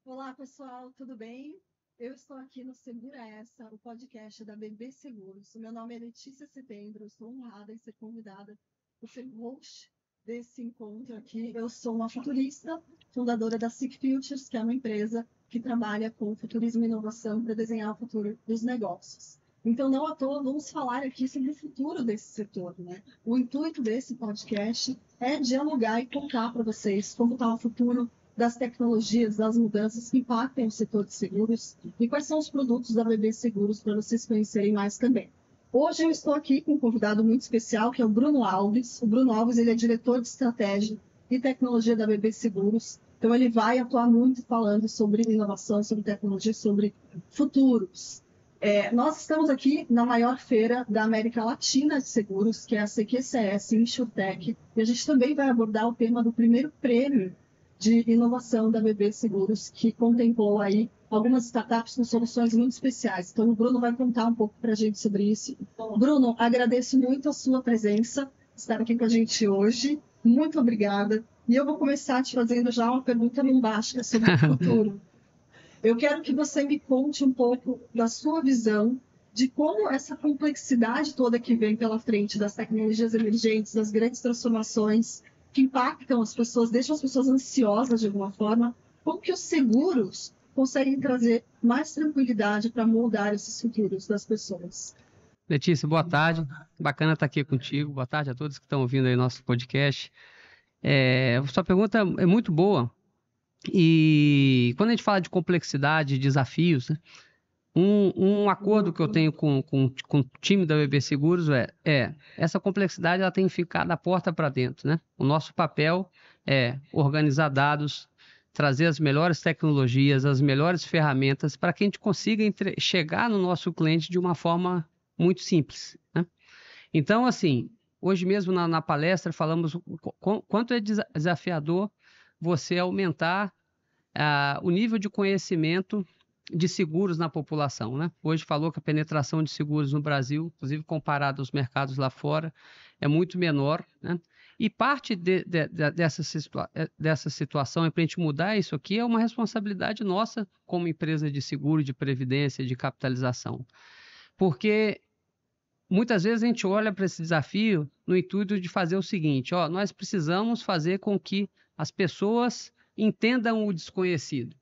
Olá, pessoal, tudo bem? Eu estou aqui no Segura Essa, o podcast da BB Seguros. O meu nome é Letícia Setembro, eu estou honrada em ser convidada por ser host desse encontro aqui. Eu sou uma futurista, fundadora da Seek Futures, que é uma empresa que trabalha com futurismo e inovação para desenhar o futuro dos negócios. Então, não à toa, vamos falar aqui sobre o futuro desse setor, né? O intuito desse podcast é dialogar e contar para vocês como está o futuro das tecnologias, das mudanças que impactam o setor de seguros e quais são os produtos da BB Seguros para vocês conhecerem mais também. Hoje eu estou aqui com um convidado muito especial, que é o Bruno Alves. O Bruno Alves ele é diretor de estratégia e tecnologia da BB Seguros. Então ele vai atuar muito falando sobre inovação, sobre tecnologia, sobre futuros. Nós estamos aqui na maior feira da América Latina de seguros, que é a CQCS InsurTech, e a gente também vai abordar o tema do primeiro prêmio de inovação da BB Seguros, que contemplou aí algumas startups com soluções muito especiais. Então, o Bruno vai contar um pouco para a gente sobre isso. Bruno, agradeço muito a sua presença, estar aqui com a gente hoje. Muito obrigada. E eu vou começar te fazendo já uma pergunta bombástica sobre o futuro. Eu quero que você me conte um pouco da sua visão de como essa complexidade toda que vem pela frente das tecnologias emergentes, das grandes transformações que impactam as pessoas, deixam as pessoas ansiosas de alguma forma, como que os seguros conseguem trazer mais tranquilidade para moldar esses futuros das pessoas. Letícia, boa tarde. Bacana estar aqui contigo. Boa tarde a todos que estão ouvindo aí nosso podcast. Sua pergunta é muito boa. E quando a gente fala de complexidade, desafios, né, um acordo que eu tenho com o time da BB Seguros essa complexidade ela tem que ficar da porta para dentro, né? O nosso papel é organizar dados, trazer as melhores tecnologias, as melhores ferramentas para que a gente consiga chegar no nosso cliente de uma forma muito simples, né? Então, assim, hoje mesmo na palestra falamos quanto é desafiador você aumentar o nível de conhecimento de seguros na população, né? Hoje falou que a penetração de seguros no Brasil, inclusive comparado aos mercados lá fora, é muito menor, né? E parte dessa situação, para a gente mudar isso aqui, é uma responsabilidade nossa como empresa de seguro, de previdência, de capitalização. Porque muitas vezes a gente olha para esse desafio no intuito de fazer o seguinte, nós precisamos fazer com que as pessoas entendam o desconhecido.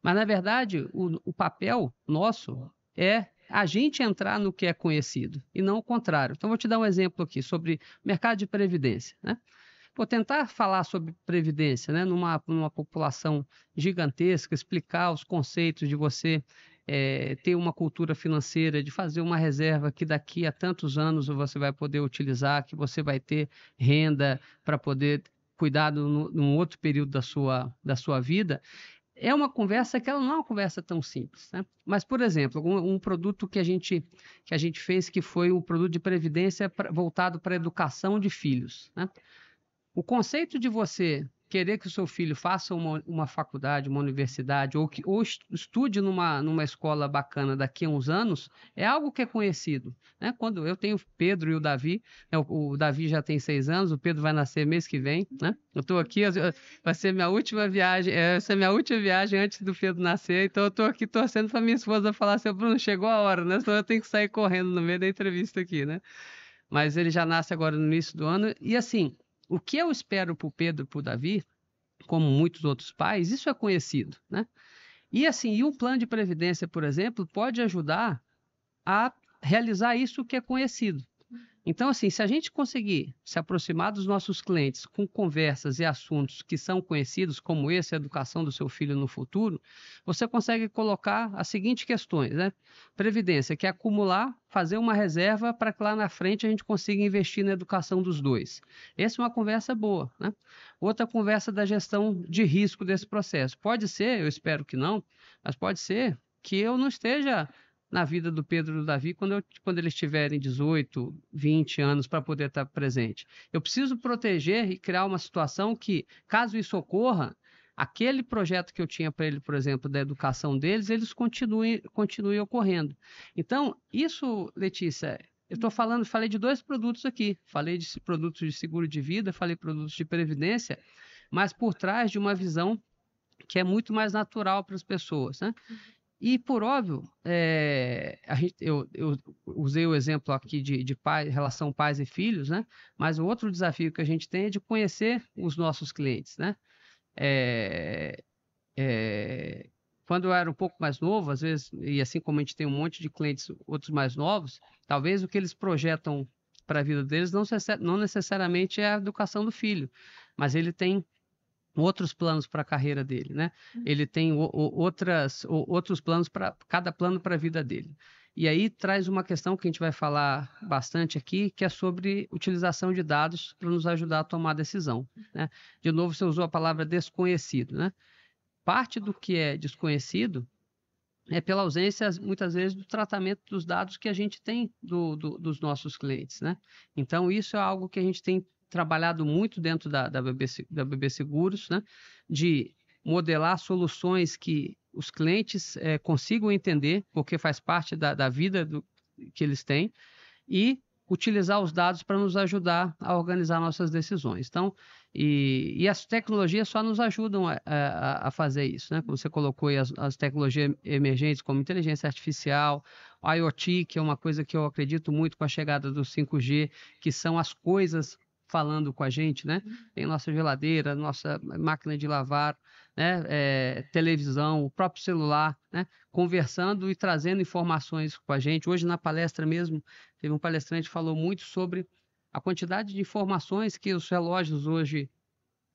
Mas, na verdade, o papel nosso é a gente entrar no que é conhecido e não o contrário. Então, vou te dar um exemplo aqui sobre mercado de previdência, né? Vou tentar falar sobre previdência, né, numa população gigantesca, explicar os conceitos de você ter uma cultura financeira, de fazer uma reserva que daqui a tantos anos você vai poder utilizar, que você vai ter renda para poder cuidar num outro período da sua vida. É uma conversa que ela não é uma conversa tão simples, né? Mas, por exemplo, um produto que a gente fez que foi um produto de previdência voltado para a educação de filhos, né? O conceito de você querer que o seu filho faça uma faculdade, uma universidade, ou estude numa escola bacana daqui a uns anos, é algo que é conhecido, né? Quando eu tenho o Pedro e o Davi, né? O Davi já tem 6 anos, o Pedro vai nascer mês que vem, né? Eu estou aqui, vai ser minha última viagem, essa é minha última viagem antes do Pedro nascer, então eu estou aqui torcendo para minha esposa falar, seu Bruno, chegou a hora, né? Senão eu tenho que sair correndo no meio da entrevista aqui, né? Mas ele já nasce agora no início do ano, e assim, o que eu espero para o Pedro e para o Davi, como muitos outros pais, isso é conhecido, né? E assim, um plano de previdência, por exemplo, pode ajudar a realizar isso que é conhecido. Então, assim, se a gente conseguir se aproximar dos nossos clientes com conversas e assuntos que são conhecidos, como esse, a educação do seu filho no futuro, você consegue colocar as seguintes questões, né? Previdência, que é acumular, fazer uma reserva para que lá na frente a gente consiga investir na educação dos dois. Essa é uma conversa boa, né? Outra conversa da gestão de risco desse processo. Pode ser, eu espero que não, mas pode ser que eu não esteja na vida do Pedro e do Davi quando eles tiverem 18, 20 anos para poder estar presente. Eu preciso proteger e criar uma situação que, caso isso ocorra, aquele projeto que eu tinha para ele, por exemplo, da educação deles, eles continuem ocorrendo. Então, isso, Letícia, falei de 2 produtos aqui. Falei de produtos de seguro de vida, falei de produtos de previdência, mas por trás de uma visão que é muito mais natural para as pessoas, né? E, por óbvio, eu usei o exemplo aqui de pai, relação pais e filhos, né? Mas o outro desafio que a gente tem é de conhecer os nossos clientes, né? Quando eu era um pouco mais novo, às vezes, e assim como a gente tem um monte de clientes, outros mais novos, talvez o que eles projetam para a vida deles não necessariamente é a educação do filho, mas ele tem outros planos para a carreira dele, né? Ele tem outros planos para cada plano para a vida dele. E aí traz uma questão que a gente vai falar bastante aqui, que é sobre utilização de dados para nos ajudar a tomar decisão, né? De novo, você usou a palavra desconhecido, né? Parte do que é desconhecido é pela ausência, muitas vezes, do tratamento dos dados que a gente tem dos nossos clientes, né? Então, isso é algo que a gente tem trabalhado muito dentro da BB Seguros, né? De modelar soluções que os clientes consigam entender, porque faz parte da vida que eles têm, e utilizar os dados para nos ajudar a organizar nossas decisões. Então, e as tecnologias só nos ajudam a fazer isso, né? Como você colocou aí as tecnologias emergentes, como inteligência artificial, IoT, que é uma coisa que eu acredito muito com a chegada do 5G, que são as coisas falando com a gente, né? Tem nossa geladeira, nossa máquina de lavar, né? Televisão, o próprio celular, né? Conversando e trazendo informações com a gente. Hoje, na palestra mesmo, teve um palestrante que falou muito sobre a quantidade de informações que os relógios hoje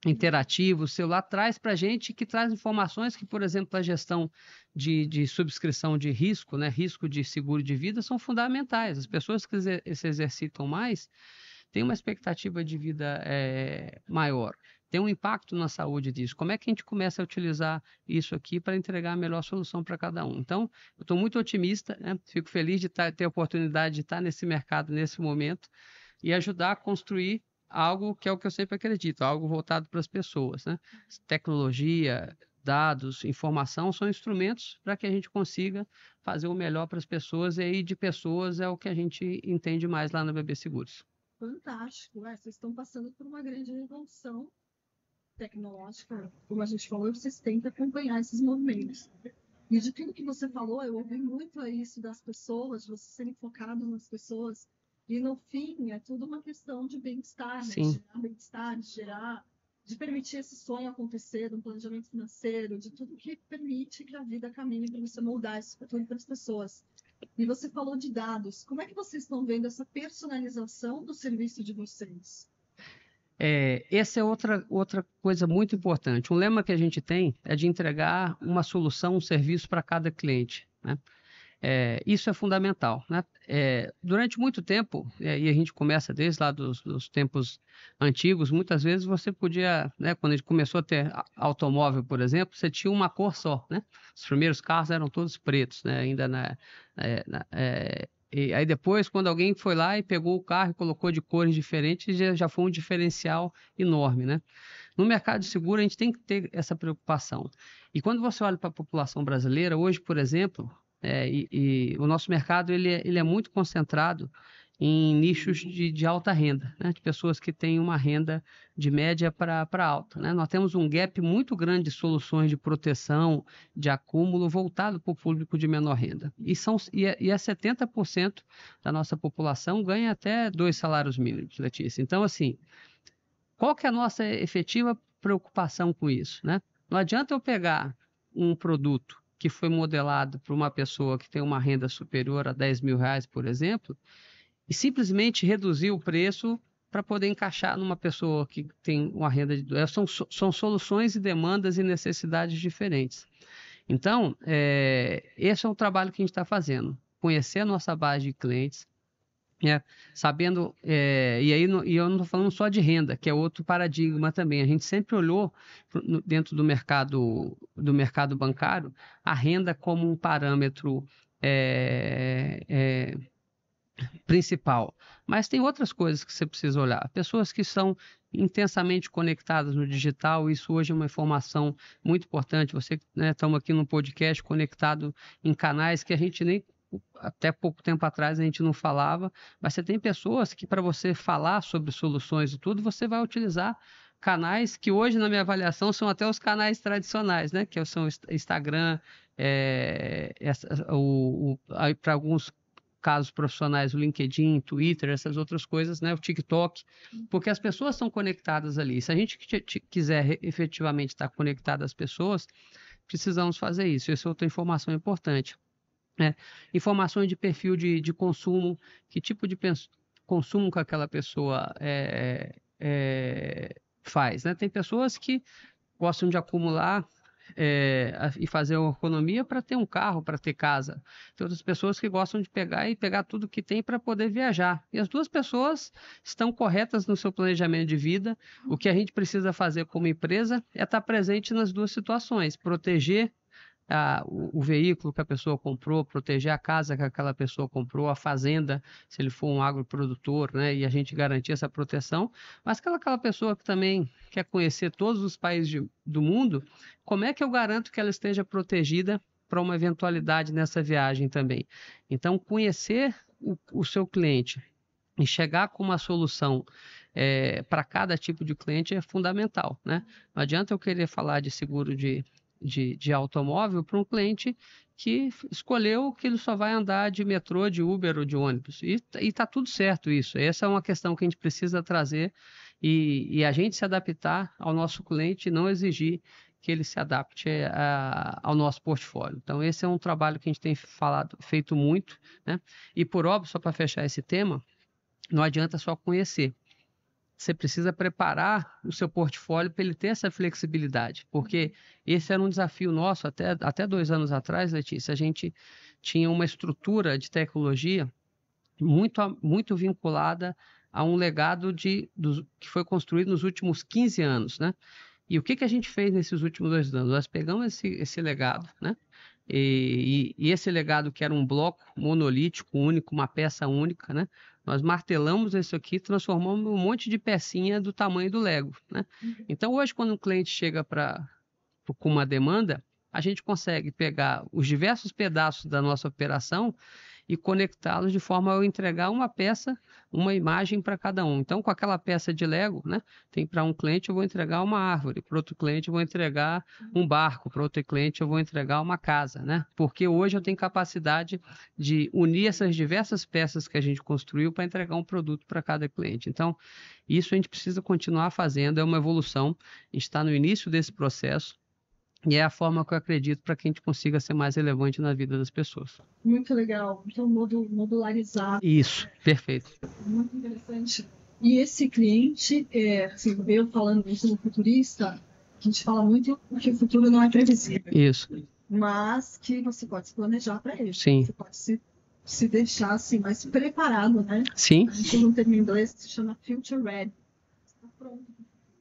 interativos, o celular traz para a gente, que traz informações que, por exemplo, a gestão de subscrição de risco, né? Risco de seguro de vida, são fundamentais. As pessoas que se exercitam mais têm uma expectativa de vida maior. Tem um impacto na saúde disso. Como é que a gente começa a utilizar isso aqui para entregar a melhor solução para cada um? Então, eu estou muito otimista, né? Fico feliz de ter a oportunidade de estar nesse mercado, nesse momento, e ajudar a construir algo que é o que eu sempre acredito, algo voltado para as pessoas, né? Tecnologia, dados, informação são instrumentos para que a gente consiga fazer o melhor para as pessoas, e aí de pessoas é o que a gente entende mais lá na BB Seguros. Fantástico, vocês estão passando por uma grande revolução tecnológica, como a gente falou, e vocês tentam acompanhar esses movimentos. E de tudo que você falou, eu ouvi muito isso das pessoas, de você serem focado nas pessoas, e no fim é tudo uma questão de bem-estar, né? De gerar bem-estar, de permitir esse sonho acontecer, de um planejamento financeiro, de tudo que permite que a vida caminhe para você moldar isso para as pessoas. E você falou de dados. Como é que vocês estão vendo essa personalização do serviço de vocês? Essa é outra coisa muito importante. Um lema que a gente tem é de entregar uma solução, um serviço para cada cliente, né? Isso é fundamental, né? Durante muito tempo, e a gente começa desde lá dos tempos antigos, muitas vezes você podia, né, quando a gente começou a ter automóvel, por exemplo, você tinha uma cor só, né? Os primeiros carros eram todos pretos, né? Ainda e aí depois, quando alguém foi lá e pegou o carro e colocou de cores diferentes, já foi um diferencial enorme, né? No mercado de seguro, a gente tem que ter essa preocupação. E quando você olha para a população brasileira, hoje, por exemplo, o nosso mercado ele é muito concentrado em nichos de alta renda, né? De pessoas que têm uma renda de média para alta, né? Nós temos um gap muito grande de soluções de proteção, de acúmulo voltado para o público de menor renda. E 70% da nossa população ganha até 2 salários mínimos, Letícia. Então, assim, qual que é a nossa efetiva preocupação com isso, né? Não adianta eu pegar um produto que foi modelado para uma pessoa que tem uma renda superior a 10 mil reais, por exemplo, e simplesmente reduzir o preço para poder encaixar numa pessoa que tem uma renda de... São soluções e demandas e necessidades diferentes. Então, esse é o trabalho que a gente está fazendo. Conhecer a nossa base de clientes, sabendo, e eu não estou falando só de renda, que é outro paradigma também. A gente sempre olhou dentro do mercado bancário a renda como um parâmetro principal, mas tem outras coisas que você precisa olhar. Pessoas que são intensamente conectadas no digital, isso hoje é uma informação muito importante. Você, né, estamos aqui no podcast conectado em canais que a gente nem até pouco tempo atrás a gente não falava, mas você tem pessoas que, para você falar sobre soluções e tudo, você vai utilizar canais que hoje, na minha avaliação, são até os canais tradicionais, né? Que são Instagram, para alguns casos profissionais, o LinkedIn, Twitter, essas outras coisas, né? O TikTok, porque as pessoas estão conectadas ali. Se a gente quiser efetivamente estar conectado às pessoas, precisamos fazer isso. Essa é outra informação importante. Informações de perfil de consumo, que tipo de consumo que aquela pessoa faz, né? Tem pessoas que gostam de acumular e fazer uma economia para ter um carro, para ter casa. Tem outras pessoas que gostam de pegar tudo que tem para poder viajar. E as duas pessoas estão corretas no seu planejamento de vida. O que a gente precisa fazer como empresa é estar presente nas duas situações, proteger o veículo que a pessoa comprou, proteger a casa que aquela pessoa comprou, a fazenda, se ele for um agroprodutor, né, e a gente garantir essa proteção, mas aquela pessoa que também quer conhecer todos os países do mundo, como é que eu garanto que ela esteja protegida para uma eventualidade nessa viagem também? Então, conhecer o seu cliente e chegar com uma solução para cada tipo de cliente é fundamental, né? Não adianta eu querer falar de seguro de automóvel para um cliente que escolheu que ele só vai andar de metrô, de Uber ou de ônibus. E está tudo certo isso. Essa é uma questão que a gente precisa trazer e a gente se adaptar ao nosso cliente e não exigir que ele se adapte ao nosso portfólio. Então, esse é um trabalho que a gente tem feito muito, né? E por óbvio, só para fechar esse tema, não adianta só conhecer. Você precisa preparar o seu portfólio para ele ter essa flexibilidade, porque esse era um desafio nosso até 2 anos atrás, Letícia. A gente tinha uma estrutura de tecnologia muito vinculada a um legado que foi construído nos últimos 15 anos, né? E o que a gente fez nesses últimos 2 anos? Nós pegamos esse legado, né? E esse legado que era um bloco monolítico, único, uma peça única, né? Nós martelamos isso aqui, transformamos um monte de pecinha do tamanho do Lego, né? Então, hoje, quando um cliente chega com uma demanda, a gente consegue pegar os diversos pedaços da nossa operação e conectá-los de forma a eu entregar uma peça, uma imagem para cada um. Então, com aquela peça de Lego, né, tem para um cliente eu vou entregar uma árvore, para outro cliente eu vou entregar um barco, para outro cliente eu vou entregar uma casa, né? Porque hoje eu tenho capacidade de unir essas diversas peças que a gente construiu para entregar um produto para cada cliente. Então, isso a gente precisa continuar fazendo, é uma evolução, a gente está no início desse processo, e é a forma que eu acredito para que a gente consiga ser mais relevante na vida das pessoas. Muito legal. Então, modularizado. Isso, perfeito. Muito interessante. E esse cliente, assim, eu falando isso no futurista, a gente fala muito que o futuro não é previsível. Isso. Mas que você pode se planejar para ele. Sim. Você pode se deixar assim, mais preparado, né? Sim. A gente tem um termo em inglês que se chama future ready. Você está pronto.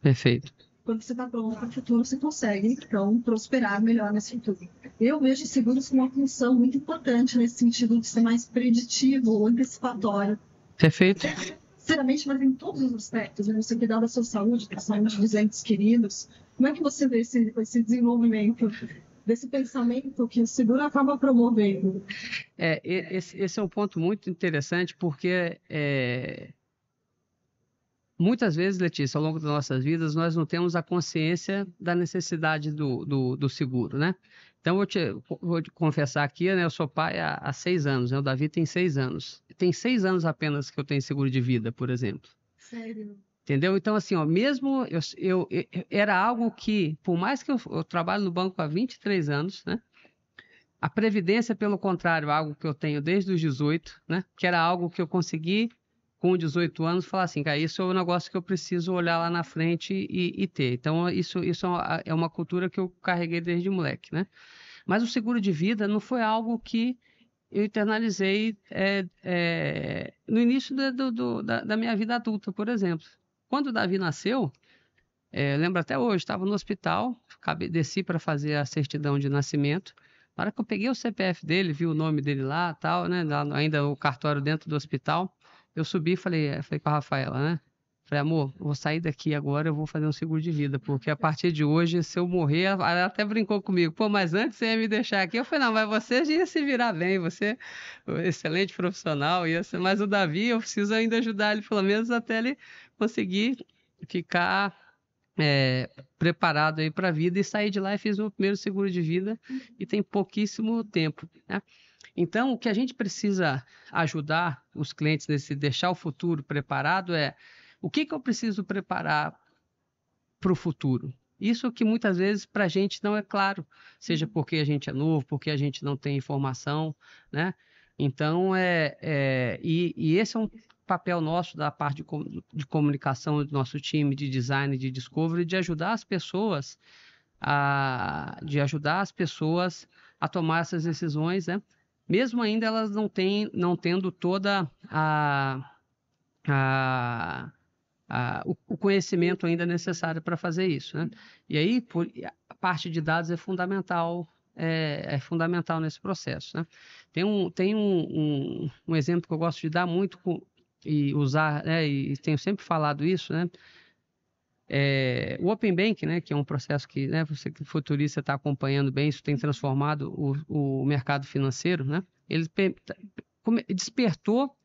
Perfeito. Quando você está pronto para o futuro, você consegue, então, prosperar melhor nesse futuro. Eu vejo seguros com uma função muito importante nesse sentido de ser mais preditivo ou antecipatório. Perfeito. Sinceramente, mas em todos os aspectos, né? Você cuidar da sua saúde, da saúde dos entes queridos. Como é que você vê esse desenvolvimento, desse pensamento que o seguro acaba promovendo? Esse é um ponto muito interessante, porque muitas vezes, Letícia, ao longo das nossas vidas, nós não temos a consciência da necessidade do seguro, né? Então, vou te confessar aqui, né? Eu sou pai há 6 anos, né? O Davi tem 6 anos. Tem 6 anos apenas que eu tenho seguro de vida, por exemplo. Sério? Entendeu? Então, assim, ó, mesmo era algo que, por mais que eu trabalho no banco há 23 anos, né? A previdência, pelo contrário, é algo que eu tenho desde os 18, né? Que era algo que eu consegui com 18 anos, falar assim, cara, isso é um negócio que eu preciso olhar lá na frente e ter. Então, isso é uma cultura que eu carreguei desde moleque, né? Mas o seguro de vida não foi algo que eu internalizei no início da minha vida adulta, por exemplo. Quando o Davi nasceu, lembro até hoje, estava no hospital, desci para fazer a certidão de nascimento. Na hora que eu peguei o CPF dele, vi o nome dele lá, tal, né? Ainda o cartório dentro do hospital, eu subi e falei com a Rafaela, né? Falei, amor, eu vou sair daqui agora, eu vou fazer um seguro de vida, porque a partir de hoje, se eu morrer, ela até brincou comigo, pô, mas antes você ia me deixar aqui. Eu falei, não, mas você ia se virar bem, você é um excelente profissional, mas o Davi, eu preciso ainda ajudar ele, pelo menos até ele conseguir ficar preparado aí para a vida, e saí de lá e fiz o meu primeiro seguro de vida e tem pouquíssimo tempo, né? Então, o que a gente precisa ajudar os clientes nesse deixar o futuro preparado o que eu preciso preparar para o futuro? Isso que muitas vezes para a gente não é claro, seja porque a gente é novo, porque a gente não tem informação, né? Então, e esse é um papel nosso da parte de comunicação do nosso time, de design, de discovery, de ajudar as pessoas a tomar essas decisões, né? Mesmo ainda elas não tendo toda o conhecimento ainda necessário para fazer isso, né? E aí a parte de dados é fundamental nesse processo, né? Tem um exemplo que eu gosto de dar muito e usar, né? E tenho sempre falado isso, né? O Open Bank, né, que é um processo que, né, você que futurista está acompanhando bem, isso tem transformado o mercado financeiro, né? Ele despertou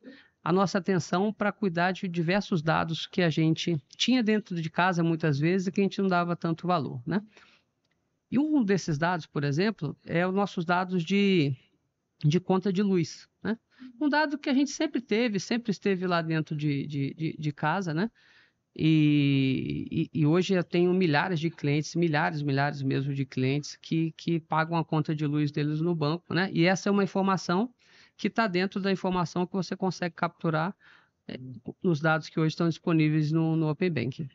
a nossa atenção para cuidar de diversos dados que a gente tinha dentro de casa muitas vezes e que a gente não dava tanto valor, né? E um desses dados, por exemplo, é os nossos dados de conta de luz, né? Um dado que a gente sempre esteve lá dentro de casa, né? E hoje eu tenho milhares de clientes, milhares mesmo de clientes que pagam a conta de luz deles no banco, né? E essa é uma informação que está dentro da informação que você consegue capturar nos dados que hoje estão disponíveis no Open Banking.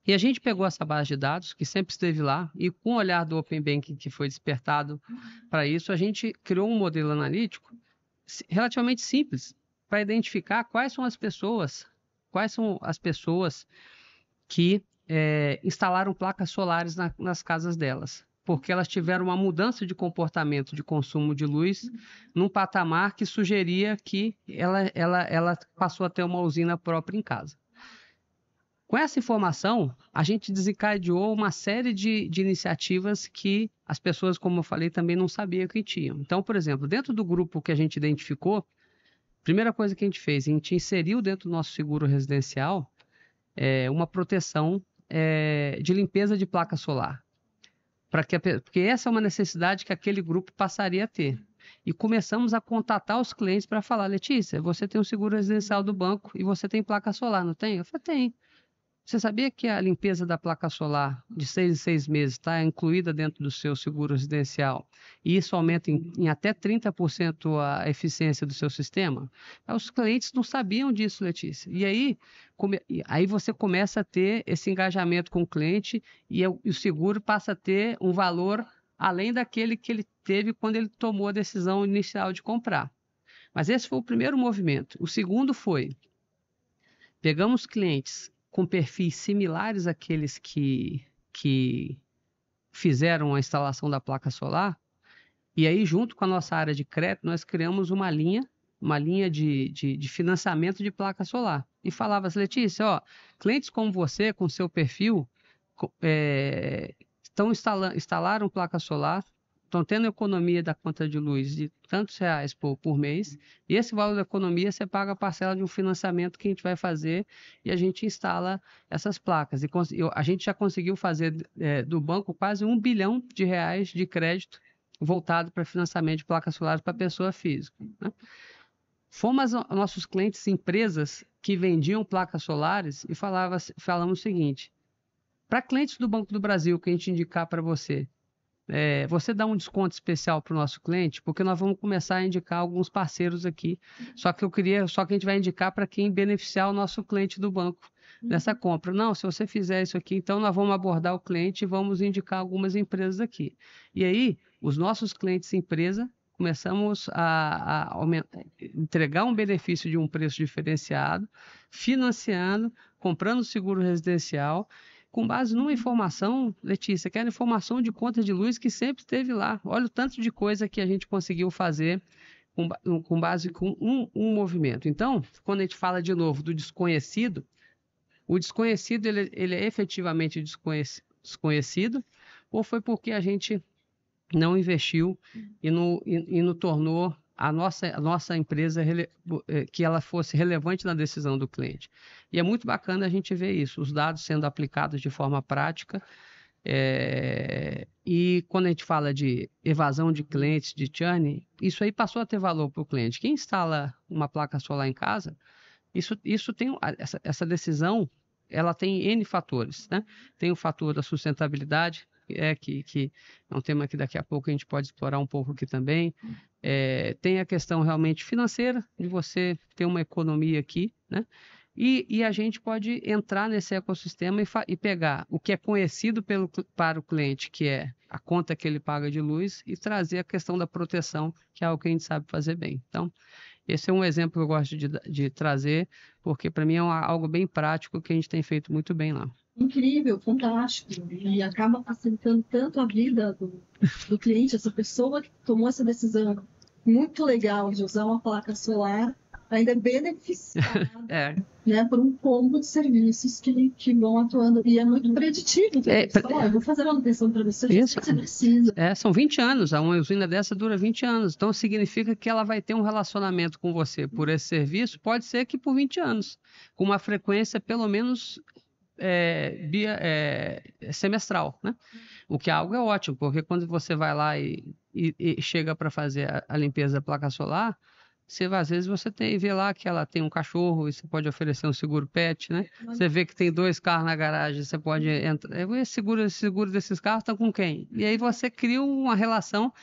E a gente pegou essa base de dados, que sempre esteve lá, e com o olhar do Open Banking que foi despertado para isso, a gente criou um modelo analítico relativamente simples para identificar quais são as pessoas que instalaram placas solares nas casas delas, porque elas tiveram uma mudança de comportamento de consumo de luz num patamar que sugeria que ela passou a ter uma usina própria em casa. Com essa informação, a gente desencadeou uma série de iniciativas que as pessoas, como eu falei, também não sabiam que tinham. Então, por exemplo, dentro do grupo que a gente identificou, a primeira coisa que a gente fez, a gente inseriu dentro do nosso seguro residencial uma proteção de limpeza de placa solar. Porque essa é uma necessidade que aquele grupo passaria a ter. E começamos a contatar os clientes para falar: Letícia, você tem um seguro residencial do banco e você tem placa solar, não tem? Eu falei: tem. Você sabia que a limpeza da placa solar de 6 em 6 meses está incluída dentro do seu seguro residencial e isso aumenta em até 30% a eficiência do seu sistema? Os clientes não sabiam disso, Letícia. E aí você começa a ter esse engajamento com o cliente e o seguro passa a ter um valor além daquele que ele teve quando ele tomou a decisão inicial de comprar. Mas esse foi o primeiro movimento. O segundo foi: pegamos clientes com perfis similares àqueles que fizeram a instalação da placa solar, e aí, junto com a nossa área de crédito, nós criamos uma linha de financiamento de placa solar. E falava assim: Letícia, clientes como você, com seu perfil, instalaram placa solar, estão tendo economia da conta de luz de tantos reais por mês, e esse valor da economia você paga a parcela de um financiamento que a gente vai fazer e a gente instala essas placas. E a gente já conseguiu fazer do banco quase R$1 bilhão de crédito voltado para financiamento de placas solares para pessoa física, né? Fomos aos nossos clientes, empresas que vendiam placas solares, e falamos o seguinte: para clientes do Banco do Brasil que a gente indicar para você, você dá um desconto especial para o nosso cliente, porque nós vamos começar a indicar alguns parceiros aqui. Só que a gente vai indicar para quem beneficiar o nosso cliente do banco nessa compra. Não, se você fizer isso aqui, então nós vamos abordar o cliente e vamos indicar algumas empresas aqui. E aí, os nossos clientes empresa, começamos a entregar um benefício de um preço diferenciado, financiando, comprando seguro residencial, com base numa informação, Letícia, que era informação de conta de luz que sempre esteve lá. Olha o tanto de coisa que a gente conseguiu fazer com base com um movimento. Então, quando a gente fala de novo do desconhecido, o desconhecido ele é efetivamente desconhecido, ou foi porque a gente não investiu e não tornou a nossa empresa que ela fosse relevante na decisão do cliente. E é muito bacana a gente ver isso, os dados sendo aplicados de forma prática. E quando a gente fala de evasão de clientes, de churn, isso aí passou a ter valor para o cliente. Quem instala uma placa solar em casa, isso tem essa decisão, ela tem N fatores, né? Tem o fator da sustentabilidade, que é um tema que daqui a pouco a gente pode explorar um pouco aqui também. Tem a questão realmente financeira, de você ter uma economia aqui, né? E a gente pode entrar nesse ecossistema e pegar o que é conhecido para o cliente, que é a conta que ele paga de luz, e trazer a questão da proteção, que é algo que a gente sabe fazer bem. Então, esse é um exemplo que eu gosto de trazer, porque para mim é algo bem prático que a gente tem feito muito bem lá. Incrível, fantástico. E acaba facilitando tanto a vida do cliente, essa pessoa que tomou essa decisão muito legal de usar uma placa solar, ainda é beneficiada né, por um combo de serviços que vão atuando. E é muito preditivo. Eu vou fazer manutenção para você, você precisa. São 20 anos, uma usina dessa dura 20 anos. Então, significa que ela vai ter um relacionamento com você por esse serviço, pode ser que por 20 anos, com uma frequência pelo menos semestral, né? O que é algo ótimo, porque quando você vai lá e chega para fazer a limpeza da placa solar, às vezes você vê lá que ela tem um cachorro e você pode oferecer um seguro pet, né? Você vê que tem 2 carros na garagem, você pode entrar. Esse seguro desses carros estão com quem? E aí você cria uma relação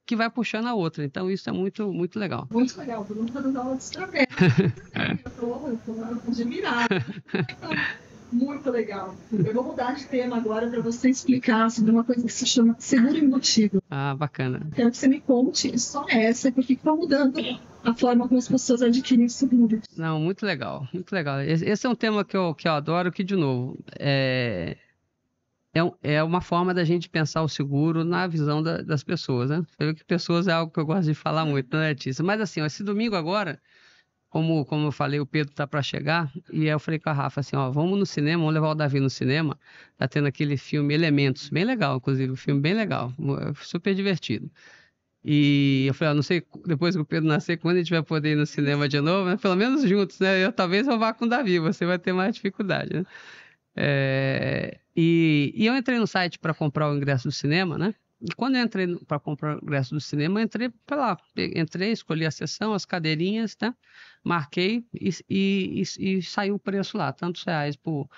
que vai puxando a outra. Então isso é muito, muito legal. Muito legal. Todo mundo está dando aula de estratégia. Eu estou admirada. Muito legal. Eu vou mudar de tema agora para você explicar sobre uma coisa que se chama seguro embutido. Bacana. Quero que você me conte só essa, porque está mudando a forma como as pessoas adquirem seguro. Não, muito legal, muito legal. Esse é um tema que eu adoro, que, de novo, é uma forma da gente pensar o seguro na visão das pessoas, né? Eu que pessoas é algo que eu gosto de falar muito, né, Letícia? Mas assim, esse domingo agora, como eu falei, o Pedro tá para chegar, e aí eu falei com a Rafa assim, vamos no cinema, vamos levar o Davi no cinema. Tá tendo aquele filme Elementos, bem legal, inclusive, um filme bem legal, super divertido. E eu falei, não sei, depois que o Pedro nascer, quando a gente vai poder ir no cinema de novo, né? Pelo menos juntos, né? Talvez eu vá com o Davi, você vai ter mais dificuldade, né? E eu entrei no site para comprar o ingresso do cinema, né? E quando eu entrei para comprar o ingresso do cinema, eu entrei para lá. Escolhi a sessão, as cadeirinhas, tá? Marquei e saiu o preço lá, tantos reais por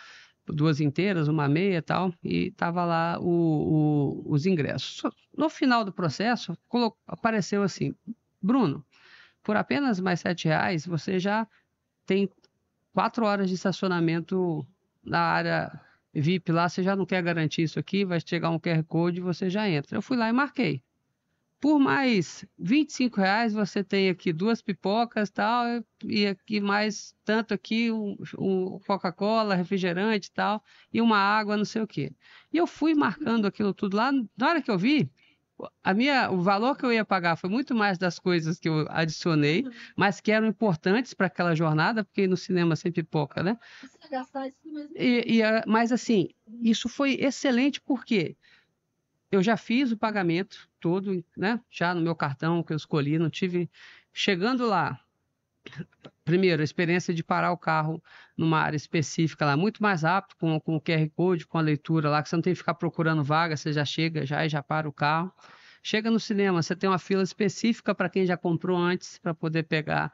2 inteiras, uma meia e tal, e tava lá os ingressos. No final do processo, apareceu assim, Bruno, por apenas mais R$7, você já tem 4 horas de estacionamento na área VIP lá, você já não quer garantir isso aqui, vai chegar um QR Code e você já entra. Eu fui lá e marquei. Por mais R$25, você tem aqui 2 pipocas e tal, e aqui mais tanto aqui, um Coca-Cola, refrigerante e tal, e uma água, não sei o quê. E eu fui marcando aquilo tudo lá, na hora que eu vi, o valor que eu ia pagar foi muito mais das coisas que eu adicionei, mas que eram importantes para aquela jornada, porque no cinema sem pipoca, né? Você vai gastar isso mesmo? Mas assim, isso foi excelente porque eu já fiz o pagamento todo, né? Já no meu cartão que eu escolhi, não tive... Chegando lá, primeiro, a experiência de parar o carro numa área específica lá, muito mais rápido, com o QR Code, com a leitura lá, que você não tem que ficar procurando vaga, você já chega e já para o carro. Chega no cinema, você tem uma fila específica para quem já comprou antes, para poder pegar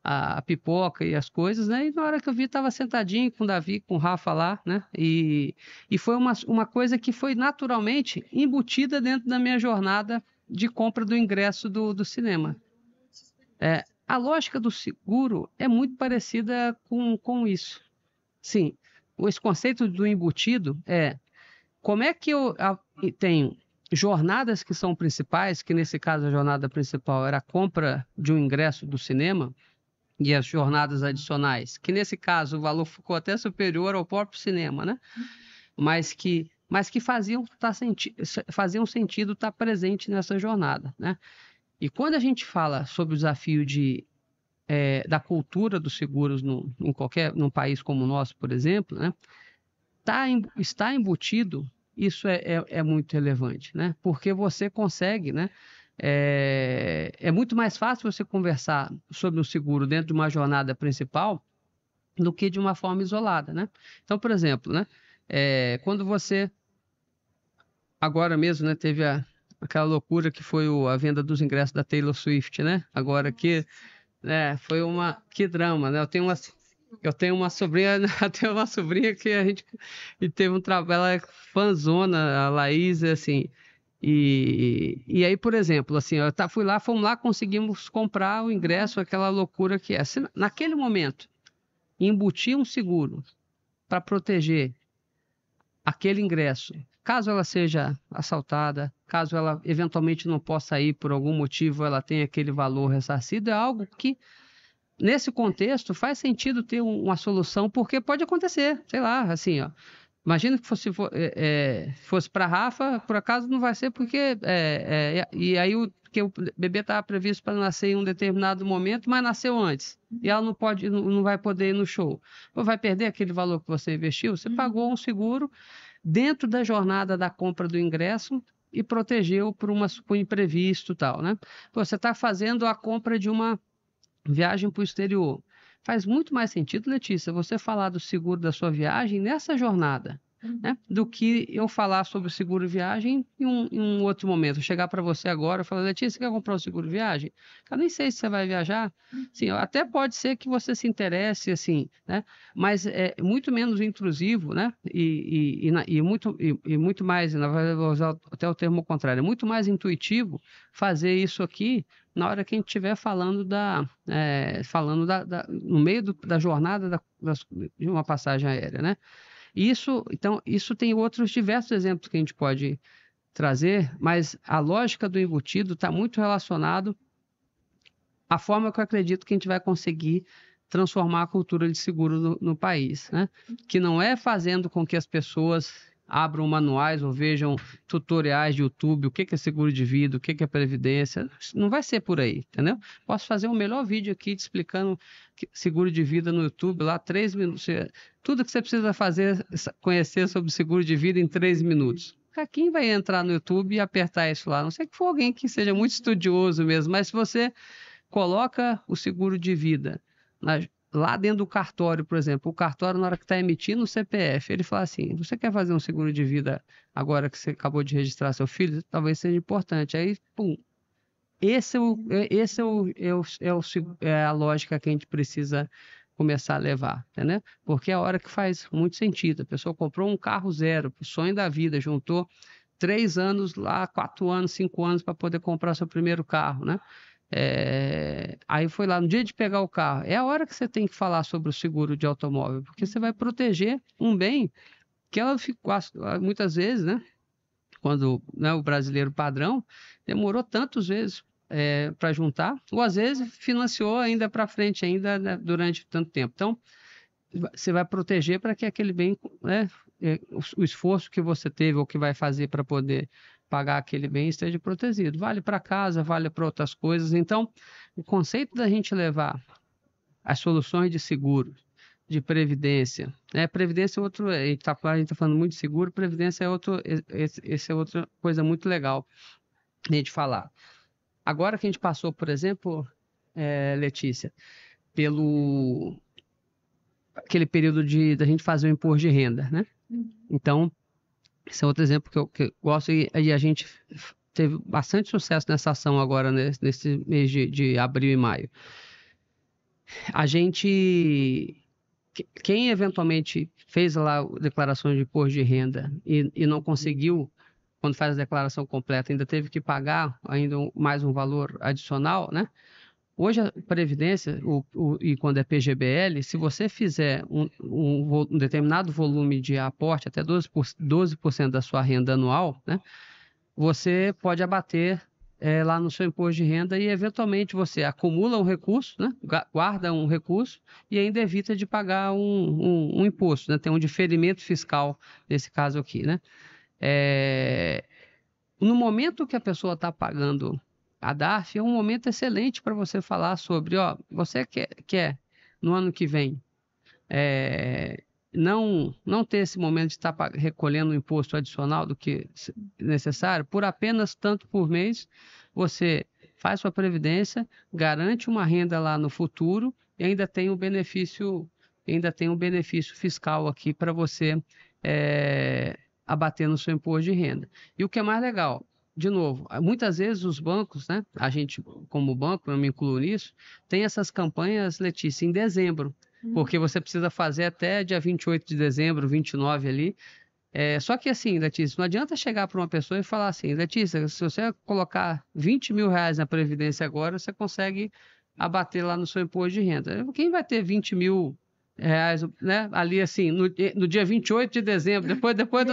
a pipoca e as coisas, né? E na hora que eu vi, estava sentadinho com o Davi, com o Rafa lá, né? E foi uma coisa que foi naturalmente embutida dentro da minha jornada de compra do ingresso do cinema. A lógica do seguro é muito parecida com isso. Sim, esse conceito do embutido como é que eu tenho jornadas que são principais, que nesse caso a jornada principal era a compra de um ingresso do cinema, e as jornadas adicionais, que nesse caso o valor ficou até superior ao próprio cinema, né? Mas que faziam sentido estar presente nessa jornada, né? E quando a gente fala sobre o desafio da cultura dos seguros num país como o nosso, por exemplo, né? Está embutido, isso é muito relevante, né? Porque você consegue, né? é muito mais fácil você conversar sobre o seguro dentro de uma jornada principal do que de uma forma isolada, né? Então, por exemplo, né, quando você, agora mesmo, né, teve aquela loucura que foi a venda dos ingressos da Taylor Swift, né? Agora que foi que drama, né? Eu tenho uma sobrinha, eu tenho uma sobrinha que a gente teve um trabalho, ela é fãzona, a Laís, assim. E aí, por exemplo, assim, fomos lá, conseguimos comprar o ingresso, aquela loucura que é. Se naquele momento, embutir um seguro para proteger aquele ingresso, caso ela seja assaltada, caso ela eventualmente não possa ir por algum motivo, ela tenha aquele valor ressarcido, é algo que, nesse contexto, faz sentido ter uma solução, porque pode acontecer, sei lá, assim, ó. Imagina que fosse para a Rafa, por acaso não vai ser porque... e aí que o bebê estava previsto para nascer em um determinado momento, mas nasceu antes. E ela não vai poder ir no show. Ou vai perder aquele valor que você investiu? Você pagou um seguro dentro da jornada da compra do ingresso e protegeu por um imprevisto e tal, né? Você está fazendo a compra de uma viagem para o exterior. Faz muito mais sentido, Letícia, você falar do seguro da sua viagem nessa jornada, né, do que eu falar sobre o seguro viagem em um outro momento. Chegar para você agora e falar, Letícia, você quer comprar o seguro viagem? Eu nem sei se você vai viajar. Sim, até pode ser que você se interesse, assim, né, mas é muito menos intrusivo, né, e muito mais, na verdade, vou usar até o termo contrário, é muito mais intuitivo fazer isso aqui na hora que a gente estiver falando no meio da jornada de uma passagem aérea, né? Então, isso tem outros diversos exemplos que a gente pode trazer, mas a lógica do embutido está muito relacionado à forma que eu acredito que a gente vai conseguir transformar a cultura de seguro no país, né? Que não é fazendo com que as pessoas abram manuais ou vejam tutoriais de YouTube, o que é seguro de vida, o que é previdência. Não vai ser por aí, entendeu? Posso fazer um melhor vídeo aqui te explicando seguro de vida no YouTube, lá 3 minutos. Tudo que você precisa conhecer sobre seguro de vida em 3 minutos. Quem vai entrar no YouTube e apertar isso lá? A não sei que for alguém que seja muito estudioso mesmo, mas se você coloca o seguro de vida lá dentro do cartório, por exemplo, o cartório, na hora que está emitindo o CPF, ele fala assim, você quer fazer um seguro de vida agora que você acabou de registrar seu filho? Talvez seja importante. Aí, pum, é a lógica que a gente precisa começar a levar, né? Porque é a hora que faz muito sentido. A pessoa comprou um carro zero, o sonho da vida, juntou 3 anos lá, 4 anos, 5 anos para poder comprar seu primeiro carro, né? Aí foi lá no dia de pegar o carro. É a hora que você tem que falar sobre o seguro de automóvel, porque você vai proteger um bem que ela ficou, muitas vezes, né? Quando, né, o brasileiro padrão demorou tantas vezes para juntar, ou às vezes financiou ainda para frente, ainda, né, durante tanto tempo. Então, você vai proteger para que aquele bem, né, o esforço que você teve ou que vai fazer para poder pagar aquele bem esteja protegido. Vale para casa, vale para outras coisas. Então, o conceito da gente levar as soluções de seguro, de previdência, né? Previdência é outro, a gente está falando muito de seguro, previdência é esse é outra coisa muito legal a gente falar. Agora que a gente passou, por exemplo, Letícia, pelo aquele período da gente fazer o imposto de renda, né? Então, esse é outro exemplo que eu gosto e a gente teve bastante sucesso nessa ação agora, nesse mês de abril e maio. Quem eventualmente fez lá declarações de imposto de renda e não conseguiu, quando faz a declaração completa, ainda teve que pagar ainda mais um valor adicional, né? Hoje, a Previdência, e quando é PGBL, se você fizer um determinado volume de aporte, até 12% da sua renda anual, né, você pode abater lá no seu imposto de renda e, eventualmente, você acumula um recurso, né, guarda um recurso e ainda evita de pagar um imposto, né, tem um diferimento fiscal nesse caso aqui, né. No momento que a pessoa está pagando a DARF, é um momento excelente para você falar sobre, você quer no ano que vem não ter esse momento de estar recolhendo um imposto adicional do que necessário, por apenas tanto por mês, você faz sua previdência, garante uma renda lá no futuro e ainda tem um benefício fiscal aqui para você abater no seu imposto de renda. E o que é mais legal, de novo, muitas vezes os bancos, né, a gente como banco, eu me incluo nisso, tem essas campanhas, Letícia, em dezembro, porque você precisa fazer até dia 28 de dezembro, 29 ali. Só que assim, Letícia, não adianta chegar para uma pessoa e falar assim, Letícia, se você colocar 20 mil reais na Previdência agora, você consegue abater lá no seu imposto de renda. Quem vai ter 20 mil reais, né, ali assim, no dia 28 de dezembro, depois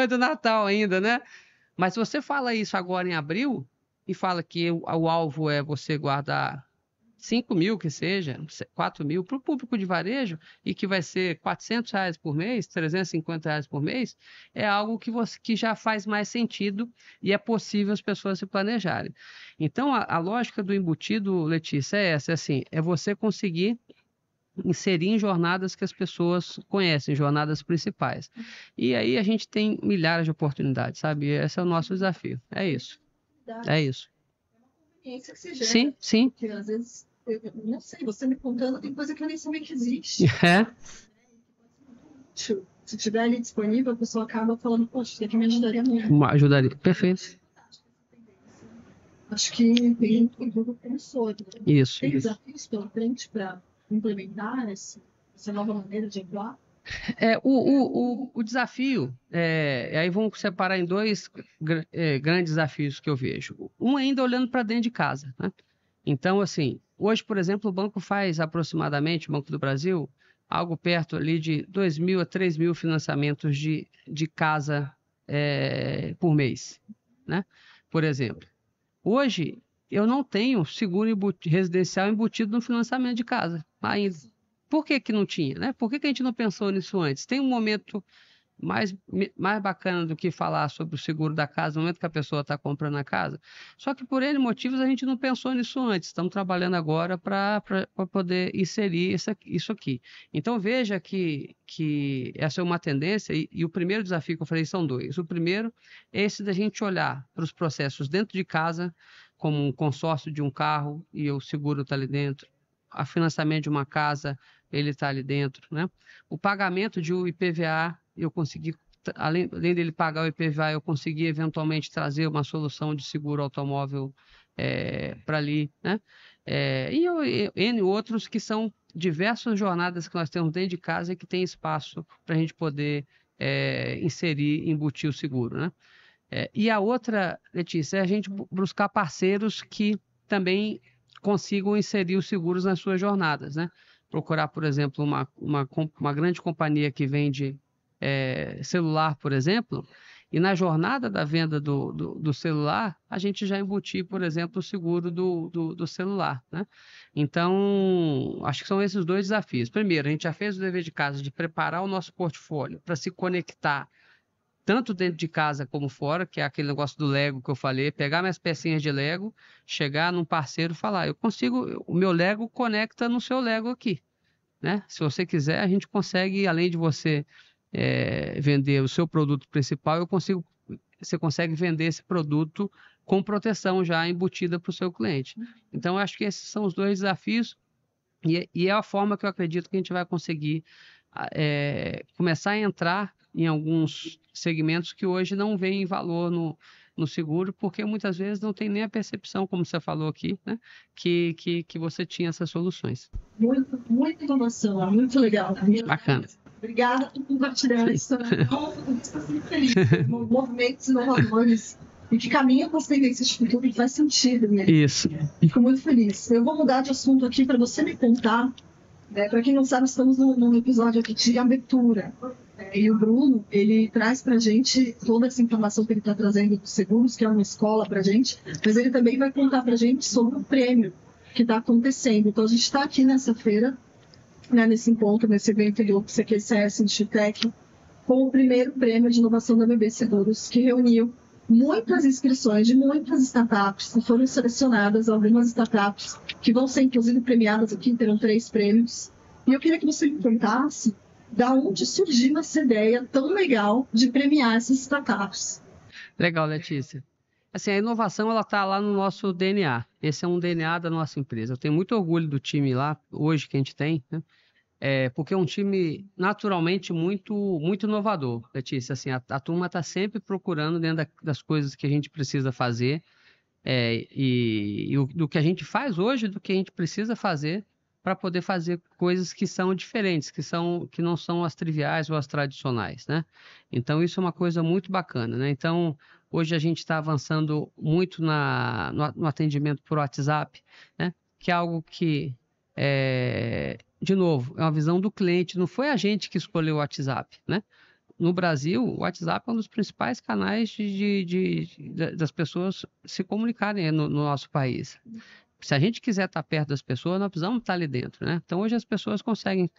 do Natal ainda, né? Mas se você fala isso agora em abril e fala que o alvo é você guardar 5 mil, que seja, 4 mil para o público de varejo e que vai ser R$ 400 por mês, R$ 350 por mês, é algo que já faz mais sentido e é possível as pessoas se planejarem. Então, a lógica do embutido, Letícia, é essa, assim, é você conseguir inserir em jornadas que as pessoas conhecem, jornadas principais. E aí a gente tem milhares de oportunidades, sabe? Esse é o nosso desafio. É isso. É isso. Que se gera, sim, sim. Porque às vezes, eu não sei, você me contando, tem coisa que eu nem sabia que existe. Se tiver ali disponível, a pessoa acaba falando, poxa, isso aqui me ajudaria muito. Ajudaria, perfeito. Acho que tem um grupo promissor. Né? Isso. Tem desafios pela frente para implementar essa nova maneira de atuar? O desafio, aí vamos separar em dois grandes desafios que eu vejo. Um ainda olhando para dentro de casa, né? Então, assim, hoje, por exemplo, o banco faz aproximadamente, o Banco do Brasil, algo perto ali de 2.000 a 3.000 financiamentos de casa por mês, né? Por exemplo, hoje eu não tenho seguro residencial embutido no financiamento de casa ainda. Por que não tinha, né? Por que a gente não pensou nisso antes? Tem um momento mais bacana do que falar sobre o seguro da casa, no momento que a pessoa está comprando a casa. Só que por N motivos a gente não pensou nisso antes. Estamos trabalhando agora para poder inserir isso aqui. Então veja que essa é uma tendência e o primeiro desafio que eu falei são dois. O primeiro é esse da gente olhar para os processos dentro de casa, como um consórcio de um carro e o seguro está ali dentro. A financiamento de uma casa, ele está ali dentro, né? O pagamento de um IPVA, eu consegui, além dele pagar o IPVA, eu consegui eventualmente trazer uma solução de seguro automóvel para ali, né? E N outros que são diversas jornadas que nós temos dentro de casa e que tem espaço para a gente poder inserir, embutir o seguro, né? E a outra, Letícia, é a gente buscar parceiros que também consigam inserir os seguros nas suas jornadas, né? Procurar, por exemplo, uma grande companhia que vende celular, por exemplo, e na jornada da venda do celular, a gente já embutir, por exemplo, o seguro do celular, né? Então, acho que são esses dois desafios. Primeiro, a gente já fez o dever de casa de preparar o nosso portfólio para se conectar tanto dentro de casa como fora, que é aquele negócio do Lego que eu falei, pegar minhas pecinhas de Lego, chegar num parceiro e falar, o meu Lego conecta no seu Lego aqui, né? Se você quiser, a gente consegue, além de você vender o seu produto principal, você consegue vender esse produto com proteção já embutida para o seu cliente. Então, eu acho que esses são os dois desafios e é a forma que eu acredito que a gente vai conseguir começar a entrar em alguns segmentos que hoje não veem valor no seguro, porque muitas vezes não tem nem a percepção, como você falou aqui, né, que você tinha essas soluções. Muita inovação, muito legal. Bacana. Obrigada por compartilhar isso. Estou muito feliz. Movimentos inovadores e que caminham com as tendências de futuro, faz sentido mesmo. Isso. Fico muito feliz. Eu vou mudar de assunto aqui para você me contar. Para quem não sabe, estamos num episódio aqui de abertura. E o Bruno, ele traz para a gente toda essa informação que ele está trazendo dos seguros, que é uma escola para a gente, mas ele também vai contar para a gente sobre o prêmio que está acontecendo. Então, a gente está aqui nessa feira, né, nesse encontro, nesse evento do CQCS Institutec, com o primeiro prêmio de inovação da BB Seguros, que reuniu muitas inscrições de muitas startups, e foram selecionadas algumas startups que vão ser, inclusive, premiadas aqui, terão 3 prêmios. E eu queria que você me contasse da onde surgiu essa ideia tão legal de premiar essas startups. Legal, Letícia. assim, a inovação ela está lá no nosso DNA. Esse é um DNA da nossa empresa. Eu tenho muito orgulho do time lá, hoje, que a gente tem, né? Porque é um time naturalmente muito inovador, Letícia. Assim, a turma está sempre procurando dentro das coisas que a gente precisa fazer, do que a gente faz hoje, do que a gente precisa fazer para poder fazer coisas que são diferentes, que não são as triviais ou as tradicionais, né? Então, isso é uma coisa muito bacana, né? Então, hoje a gente está avançando muito no atendimento por WhatsApp, né? Que é algo que, de novo, é uma visão do cliente, não foi a gente que escolheu o WhatsApp, né? No Brasil, o WhatsApp é um dos principais canais das pessoas se comunicarem no nosso país. Se a gente quiser estar perto das pessoas, nós precisamos estar ali dentro, né? Então, hoje as pessoas conseguem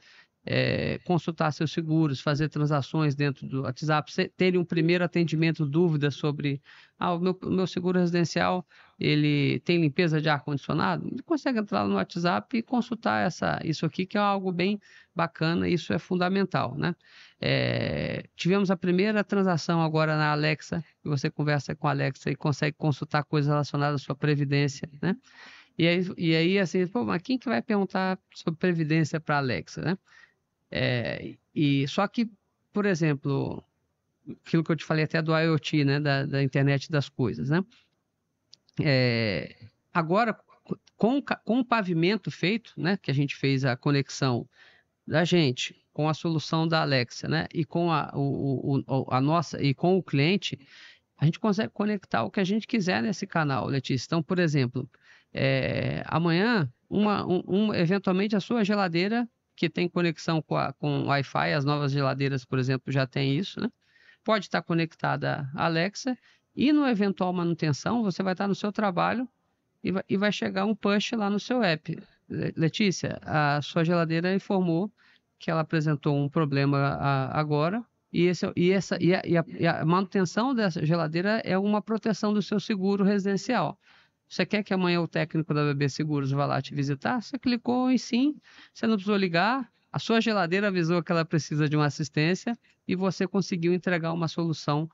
consultar seus seguros, fazer transações dentro do WhatsApp, terem um primeiro atendimento, dúvidas sobre o meu seguro residencial, ele tem limpeza de ar-condicionado, ele consegue entrar no WhatsApp e consultar isso aqui, que é algo bem bacana, isso é fundamental, né? Tivemos a primeira transação agora na Alexa, que você conversa com a Alexa e consegue consultar coisas relacionadas à sua previdência, né? E aí assim, pô, mas quem que vai perguntar sobre previdência para a Alexa, né? Só que, por exemplo, aquilo que eu te falei até do IoT, né, da internet das coisas, né? Agora, com o pavimento feito, né, que a gente fez a conexão da gente com a solução da Alexa, né, e com a nossa e com o cliente, a gente consegue conectar o que a gente quiser nesse canal, Letícia. Então, por exemplo, amanhã, eventualmente a sua geladeira que tem conexão com Wi-Fi, as novas geladeiras, por exemplo, já tem isso, né? Pode estar conectada à Alexa e no eventual manutenção, você vai estar no seu trabalho e vai chegar um push lá no seu app. Letícia, a sua geladeira informou que ela apresentou um problema agora e a manutenção dessa geladeira é uma proteção do seu seguro residencial. Você quer que amanhã o técnico da BB Seguros vá lá te visitar? Você clicou em sim, você não precisou ligar, a sua geladeira avisou que ela precisa de uma assistência e você conseguiu entregar uma solução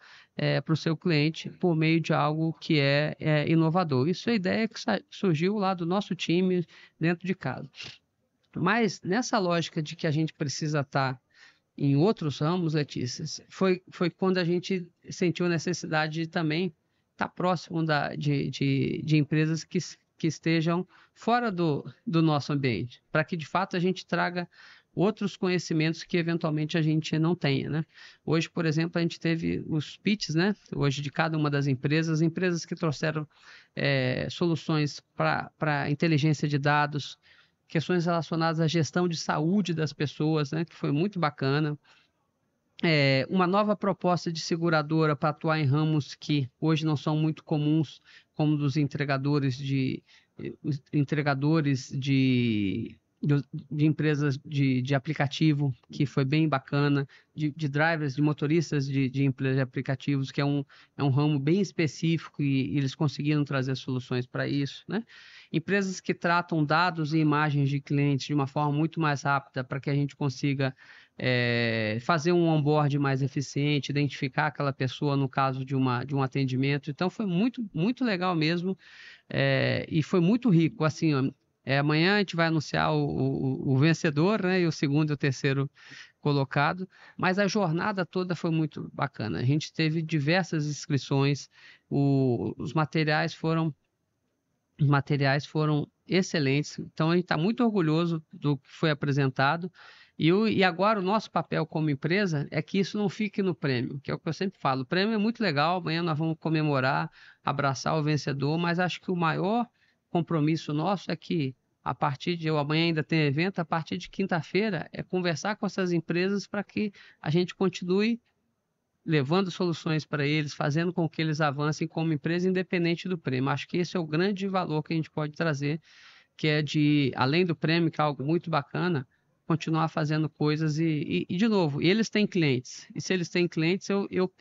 para o seu cliente por meio de algo que é inovador. Isso é a ideia que surgiu lá do nosso time dentro de casa. Mas nessa lógica de que a gente precisa estar em outros ramos, Letícia, foi quando a gente sentiu a necessidade de também estar próximo de empresas que estejam fora do nosso ambiente, para que de fato a gente traga outros conhecimentos que eventualmente a gente não tenha, né? Hoje, por exemplo, a gente teve os pitches, né? Hoje de cada uma das empresas que trouxeram soluções para inteligência de dados, questões relacionadas à gestão de saúde das pessoas, né? Que foi muito bacana. Uma nova proposta de seguradora para atuar em ramos que hoje não são muito comuns, como dos entregadores de empresas de aplicativo, que foi bem bacana, de drivers, de motoristas de empresas de aplicativos, que é um ramo bem específico e eles conseguiram trazer soluções para isso, né? Empresas que tratam dados e imagens de clientes de uma forma muito mais rápida para que a gente consiga fazer um onboard mais eficiente, identificar aquela pessoa no caso de um atendimento. Então, foi muito, muito legal mesmo e foi muito rico. Assim, ó, amanhã a gente vai anunciar o vencedor, né, e o segundo e o terceiro colocado, mas a jornada toda foi muito bacana. A gente teve diversas inscrições, os materiais foram excelentes, então a gente está muito orgulhoso do que foi apresentado. E agora o nosso papel como empresa é que isso não fique no prêmio, que é o que eu sempre falo. O prêmio é muito legal, amanhã nós vamos comemorar, abraçar o vencedor, mas acho que o maior compromisso nosso é que amanhã ainda tem evento, a partir de quinta-feira é conversar com essas empresas para que a gente continue levando soluções para eles, fazendo com que eles avancem como empresa independente do prêmio. Acho que esse é o grande valor que a gente pode trazer, que é além do prêmio, que é algo muito bacana, continuar fazendo coisas de novo, eles têm clientes. E se eles têm clientes,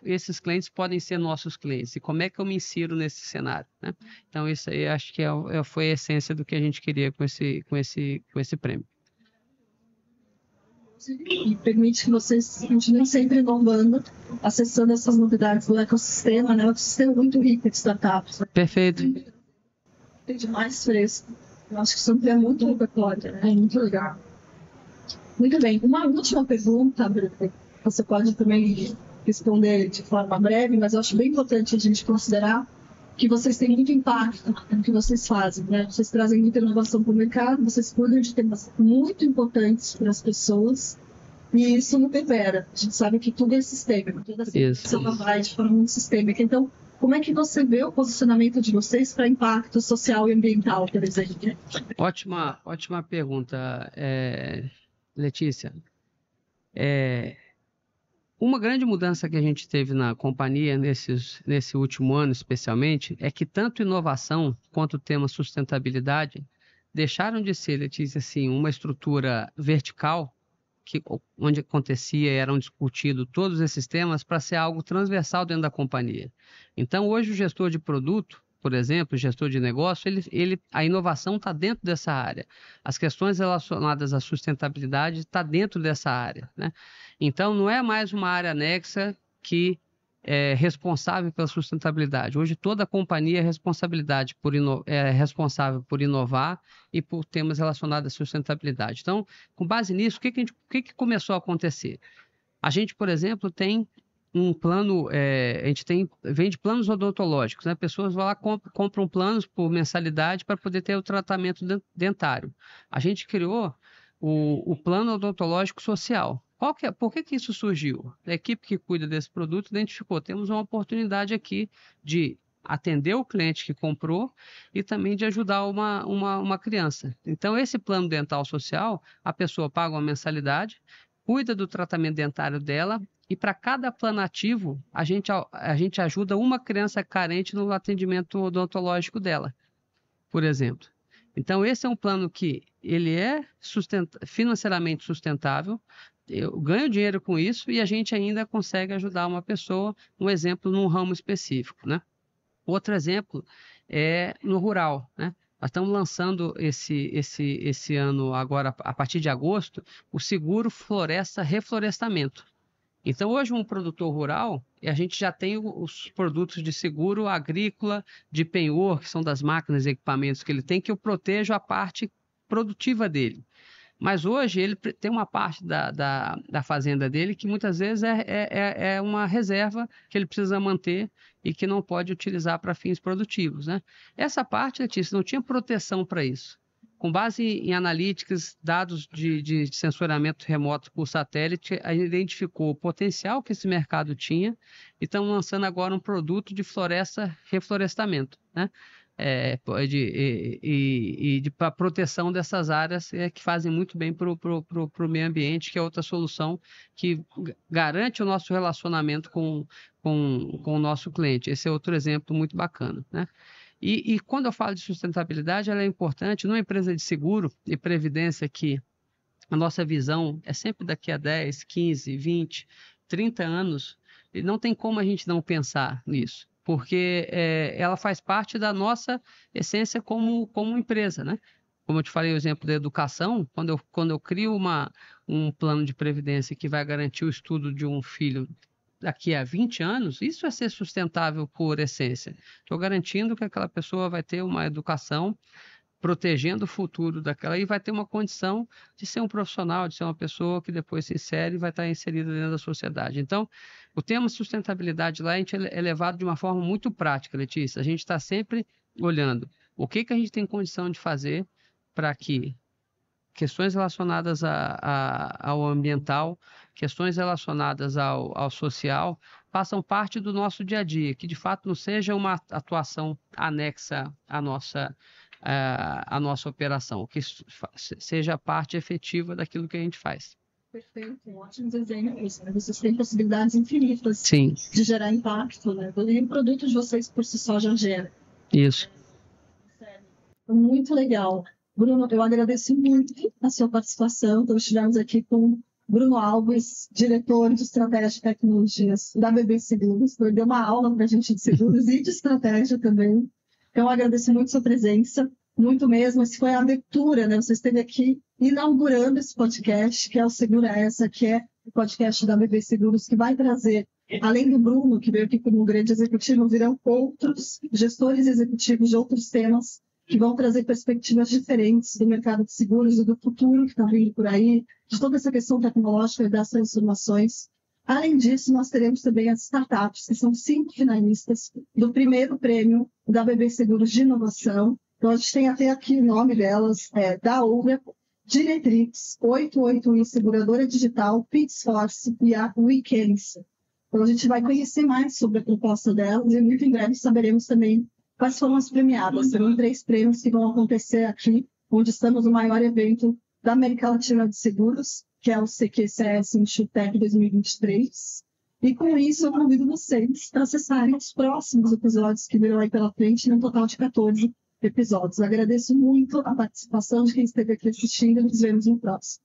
esses clientes podem ser nossos clientes. E como é que eu me insiro nesse cenário, né? Então, isso aí acho que foi a essência do que a gente queria com esse prêmio. e permite que vocês continuem sempre inovando, acessando essas novidades do ecossistema, né? O ecossistema é muito rico de startups. Perfeito. Tem demais fresco. Eu acho que isso é muito repertório, né? É muito legal. Muito bem. Uma última pergunta, Bruno. Você pode também responder de forma breve, mas eu acho bem importante a gente considerar que vocês têm muito impacto no que vocês fazem, né? Vocês trazem muita inovação para o mercado, vocês cuidam de temas muito importantes para as pessoas, e isso não tempera. A gente sabe que tudo é sistêmico, toda essa inovação vai de forma muito sistêmica. Então, como é que você vê o posicionamento de vocês para impacto social e ambiental, por exemplo? Ótima pergunta, Letícia. Uma grande mudança que a gente teve na companhia nesse último ano, especialmente, é que tanto inovação quanto o tema sustentabilidade deixaram de ser, Letícia, assim, uma estrutura vertical, onde acontecia e eram discutidos todos esses temas, para ser algo transversal dentro da companhia. Então, hoje, o gestor de produto, por exemplo, o gestor de negócio, a inovação está dentro dessa área. As questões relacionadas à sustentabilidade estão dentro dessa área, né? Então, não é mais uma área anexa que é responsável pela sustentabilidade. Hoje, toda a companhia é responsável por inovar e por temas relacionados à sustentabilidade. Então, com base nisso, o que começou a acontecer? A gente, por exemplo, tem um plano, vende planos odontológicos, né? Pessoas vão lá, compram planos por mensalidade para poder ter o tratamento dentário. A gente criou o plano odontológico social. Por que isso surgiu? A equipe que cuida desse produto identificou, temos uma oportunidade aqui de atender o cliente que comprou e também de ajudar uma criança. Então, esse plano dental social, a pessoa paga uma mensalidade, cuida do tratamento dentário dela, e para cada plano ativo, a gente ajuda uma criança carente no atendimento odontológico dela, por exemplo. Então, esse é um plano que ele é financeiramente sustentável, eu ganho dinheiro com isso e a gente ainda consegue ajudar uma pessoa, um exemplo, num ramo específico, né? Outro exemplo é no rural, né? Nós estamos lançando esse ano, agora, a partir de agosto, o seguro reflorestamento. Então, hoje, um produtor rural, a gente já tem os produtos de seguro agrícola, de penhor, que são das máquinas e equipamentos que ele tem, que eu protejo a parte produtiva dele. Mas hoje ele tem uma parte da fazenda dele que muitas vezes é uma reserva que ele precisa manter e que não pode utilizar para fins produtivos, né? Essa parte, Letícia, não tinha proteção para isso. Com base em analíticas, dados de sensoramento remoto por satélite, a gente identificou o potencial que esse mercado tinha e estamos lançando agora um produto de reflorestamento, né? Para proteção dessas áreas que fazem muito bem para o meio ambiente, que é outra solução que garante o nosso relacionamento com o nosso cliente. Esse é outro exemplo muito bacana, né? E quando eu falo de sustentabilidade, ela é importante numa empresa de seguro e previdência que a nossa visão é sempre daqui a 10, 15, 20, 30 anos, e não tem como a gente não pensar nisso, porque ela faz parte da nossa essência como empresa, né? Como eu te falei, o exemplo da educação, quando eu crio um plano de previdência que vai garantir o estudo de um filho daqui a 20 anos, isso é ser sustentável por essência. Estou garantindo que aquela pessoa vai ter uma educação protegendo o futuro daquela e vai ter uma condição de ser um profissional, de ser uma pessoa que depois se insere e vai estar inserida dentro da sociedade. Então, o tema sustentabilidade lá a gente é levado de uma forma muito prática, Letícia. A gente está sempre olhando o que a gente tem condição de fazer para que questões relacionadas ao ambiental, questões relacionadas ao social, façam parte do nosso dia a dia, que de fato não seja uma atuação anexa à nossa operação, que seja parte efetiva daquilo que a gente faz. Perfeito, ótimos exemplos. Né? Vocês têm possibilidades infinitas Sim. de gerar impacto, né? E o produto de vocês por si só já gera. Isso. Muito legal. Bruno, eu agradeço muito a sua participação. Então, estivemos aqui com Bruno Alves, diretor de Estratégia e Tecnologias da BB Seguros. Ele deu uma aula para a gente de seguros e de estratégia também. Então, eu agradeço muito a sua presença, muito mesmo. Essa foi a abertura, né? Você esteve aqui inaugurando esse podcast, que é o Segura Essa, que é o podcast da BB Seguros, que vai trazer, além do Bruno, que veio aqui como um grande executivo, virão outros gestores executivos de outros temas que vão trazer perspectivas diferentes do mercado de seguros e do futuro que está vindo por aí, de toda essa questão tecnológica e das transformações. Além disso, nós teremos também as startups, que são 5 finalistas do primeiro prêmio da BB Seguros de Inovação. Então, a gente tem até aqui o nome delas, da Ubra, Diretrix, 88i Seguradora Digital, Pitforce e a Weekends. Então, a gente vai conhecer mais sobre a proposta delas e muito em breve saberemos também quais foram as premiadas. Serão 3 prêmios que vão acontecer aqui, onde estamos no maior evento da América Latina de Seguros, que é o CQCS Insurtech 2023. E com isso, eu convido vocês para acessarem os próximos episódios que virão aí pela frente, num total de 14 episódios. Agradeço muito a participação de quem esteve aqui assistindo e nos vemos no próximo.